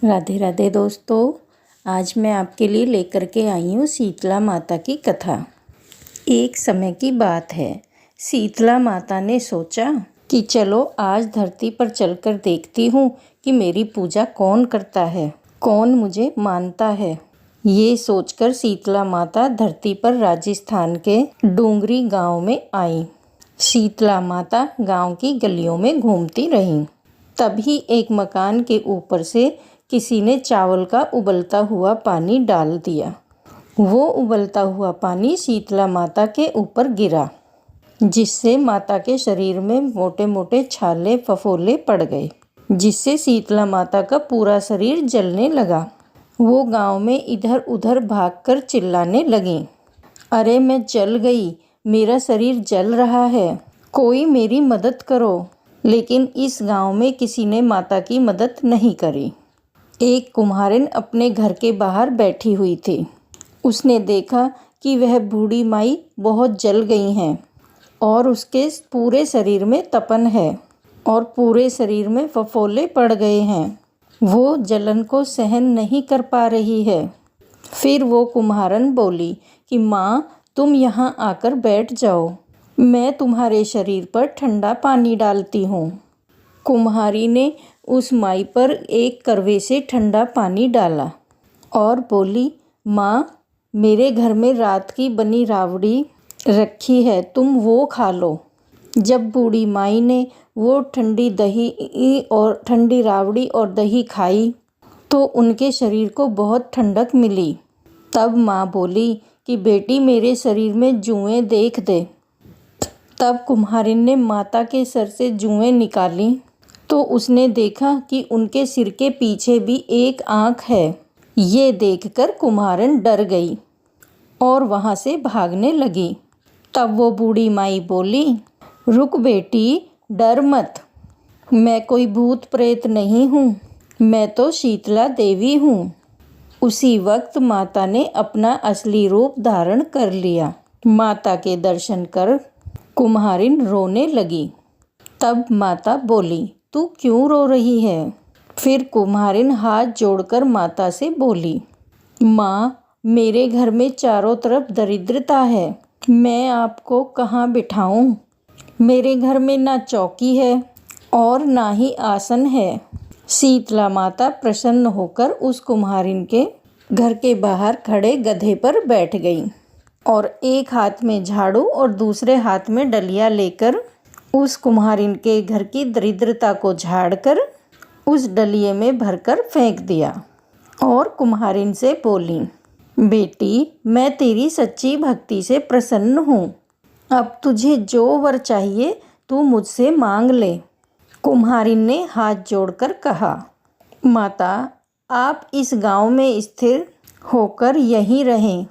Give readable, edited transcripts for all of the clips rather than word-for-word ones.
राधे राधे दोस्तों, आज मैं आपके लिए लेकर के आई हूँ शीतला माता की कथा। एक समय की बात है, शीतला माता ने सोचा कि चलो आज धरती पर चलकर देखती हूँ कि मेरी पूजा कौन करता है, कौन मुझे मानता है। ये सोचकर शीतला माता धरती पर राजस्थान के डूंगरी गांव में आई। शीतला माता गांव की गलियों में घूमती रही। तभी एक मकान के ऊपर से किसी ने चावल का उबलता हुआ पानी डाल दिया। वो उबलता हुआ पानी शीतला माता के ऊपर गिरा, जिससे माता के शरीर में मोटे मोटे छाले फफोले पड़ गए, जिससे शीतला माता का पूरा शरीर जलने लगा। वो गांव में इधर उधर भागकर चिल्लाने लगी, अरे मैं जल गई, मेरा शरीर जल रहा है, कोई मेरी मदद करो। लेकिन इस गांव में किसी ने माता की मदद नहीं करी। एक कुम्हारिन अपने घर के बाहर बैठी हुई थी। उसने देखा कि वह बूढ़ी माई बहुत जल गई हैं और उसके पूरे शरीर में तपन है और पूरे शरीर में फफोले पड़ गए हैं। वो जलन को सहन नहीं कर पा रही है। फिर वो कुम्हारन बोली कि माँ, तुम यहाँ आकर बैठ जाओ, मैं तुम्हारे शरीर पर ठंडा पानी डालती हूँ। कुम्हारी ने उस माई पर एक करवे से ठंडा पानी डाला और बोली, माँ, मेरे घर में रात की बनी रावड़ी रखी है, तुम वो खा लो। जब बूढ़ी माई ने वो ठंडी दही और ठंडी रावड़ी और दही खाई तो उनके शरीर को बहुत ठंडक मिली। तब माँ बोली कि बेटी, मेरे शरीर में जुएँ देख दे। तब कुम्हारिन ने माता के सर से जुएँ निकाली तो उसने देखा कि उनके सिर के पीछे भी एक आँख है। ये देखकर कुम्हारिन डर गई और वहाँ से भागने लगी। तब वो बूढ़ी माई बोली, रुक बेटी, डर मत, मैं कोई भूत प्रेत नहीं हूँ, मैं तो शीतला देवी हूँ। उसी वक्त माता ने अपना असली रूप धारण कर लिया। माता के दर्शन कर कुम्हारिन रोने लगी। तब माता बोली, तू क्यों रो रही है? फिर कुम्हारिन हाथ जोड़कर माता से बोली, माँ, मेरे घर में चारों तरफ दरिद्रता है, मैं आपको कहाँ बिठाऊं? मेरे घर में ना चौकी है और ना ही आसन है। शीतला माता प्रसन्न होकर उस कुम्हारिन के घर के बाहर खड़े गधे पर बैठ गई और एक हाथ में झाड़ू और दूसरे हाथ में डलिया लेकर उस कुम्हारिन के घर की दरिद्रता को झाड़कर उस डलिये में भरकर फेंक दिया और कुम्हारिन से बोली, बेटी, मैं तेरी सच्ची भक्ति से प्रसन्न हूँ, अब तुझे जो वर चाहिए तू मुझसे मांग ले। कुम्हारिन ने हाथ जोड़कर कहा, माता, आप इस गांव में स्थिर होकर यहीं रहें।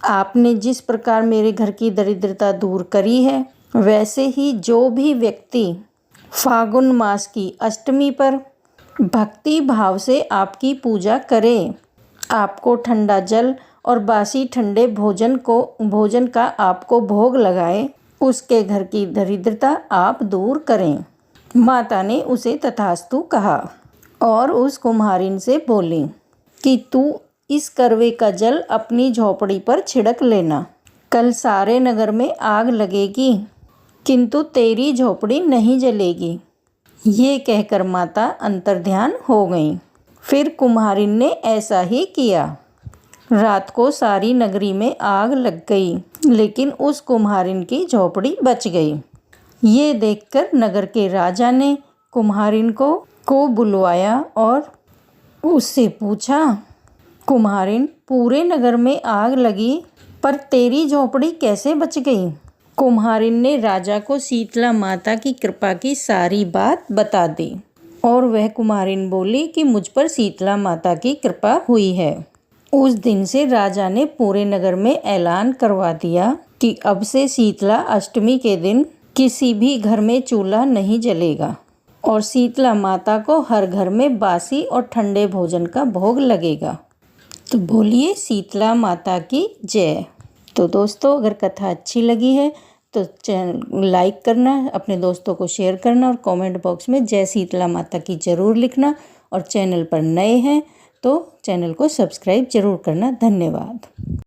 आपने जिस प्रकार मेरे घर की दरिद्रता दूर करी है, वैसे ही जो भी व्यक्ति फागुन मास की अष्टमी पर भक्ति भाव से आपकी पूजा करे, आपको ठंडा जल और बासी ठंडे भोजन का आपको भोग लगाए, उसके घर की दरिद्रता आप दूर करें। माता ने उसे तथास्तु कहा और उस कुम्हारिन से बोली कि तू इस करवे का जल अपनी झोपड़ी पर छिड़क लेना, कल सारे नगर में आग लगेगी किंतु तेरी झोपड़ी नहीं जलेगी। ये कहकर माता अंतर्ध्यान हो गई। फिर कुम्हारिन ने ऐसा ही किया। रात को सारी नगरी में आग लग गई, लेकिन उस कुम्हारिन की झोपड़ी बच गई। ये देखकर नगर के राजा ने कुम्हारिन को बुलवाया और उससे पूछा, कुम्हारिन, पूरे नगर में आग लगी पर तेरी झोपड़ी कैसे बच गई? कुम्हारिन ने राजा को शीतला माता की कृपा की सारी बात बता दी और वह कुम्हारिन बोली कि मुझ पर शीतला माता की कृपा हुई है। उस दिन से राजा ने पूरे नगर में ऐलान करवा दिया कि अब से शीतला अष्टमी के दिन किसी भी घर में चूल्हा नहीं जलेगा और शीतला माता को हर घर में बासी और ठंडे भोजन का भोग लगेगा। तो बोलिए शीतला माता की जय। तो दोस्तों, अगर कथा अच्छी लगी है तो चैनल लाइक करना, अपने दोस्तों को शेयर करना और कमेंट बॉक्स में जय शीतला माता की ज़रूर लिखना और चैनल पर नए हैं तो चैनल को सब्सक्राइब ज़रूर करना। धन्यवाद।